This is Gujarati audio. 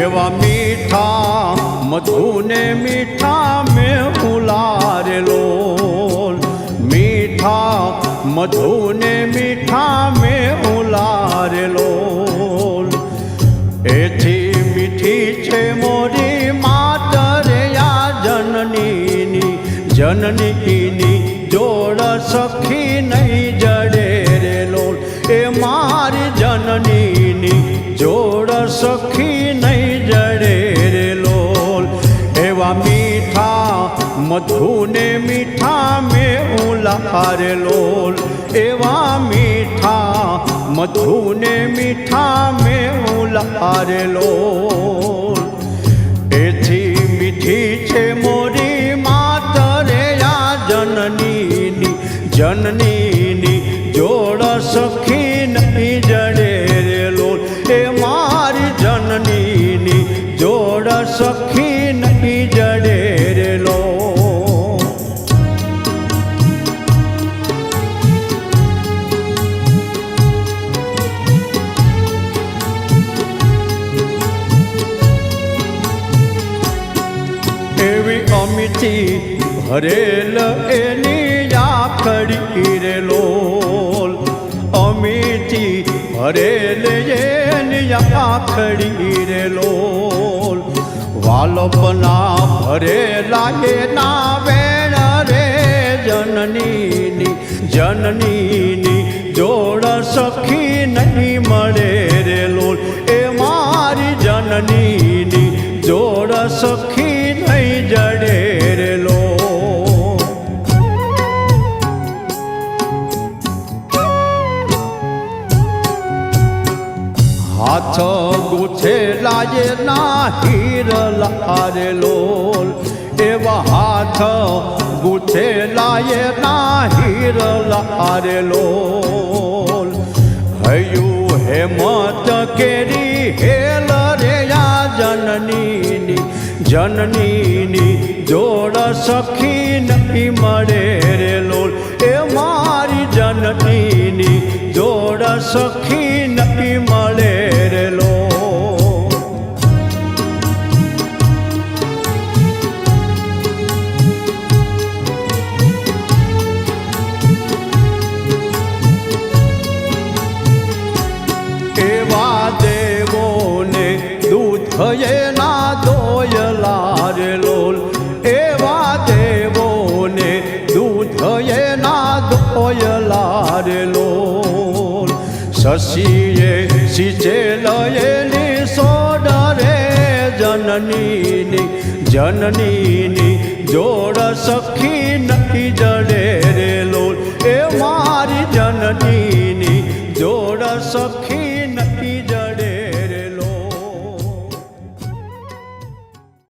એવા મીઠા મધુને મીઠા મેં ઉલારેલો, મીઠા મધુને મીઠા મેં ઉલારેલો। એથી મીઠી છે મોરી માતરે આ જનનીની, જનનીની જોડ સખી નહીં જડે રે લોલ। એ મારી જનનીની જોડ સખી નહીં જડે રે લોલ। એવા મીઠા મધુને મીઠા મેં ઉલારેલો, એવા મીઠા મધુને મીઠા મેં ઉલારેલો। એથી મીઠી છે મોરી માતરે આ જનનીની, જનનીની જોડ સખી નહીં જડે રે લોલ। એ મારી જનનીની જોડ સખી નહીં જડે રે લોલ। એવી અમીથી ભરેલ એની આખડી રે લોલ, અમીથી ભરેલ એની આખડી રે લોલ। વાલપના ભરેલા એના વેણ રે જનનીની, જનનીની જોડ સખી નહીં મળે રે લોલ। એ મારી જનનીની જોડ સખી નહીં જડે રે લોલ। હાથ ગુથેલા એના હીરલા રે લોલ, એવા હાથ ગુથેલા એના હીરલા રે લોલ। હયું હેમત કેરી હેલ રે આ જનનીની, જનનીની જોડ સખી નહીં મળે રે લોલ। એ મારી જનનીની જોડ સખી નહીં મળે રે લોલ। એવા દેવોને દૂધ એના દોયલા રે લોલ, એવા દેવોને દૂધ એના દોયલા રે લોલ। શશીએ સિંચેલ એની સોડ રે જનનીની, જનનીની જોડ સખી નહીં જડે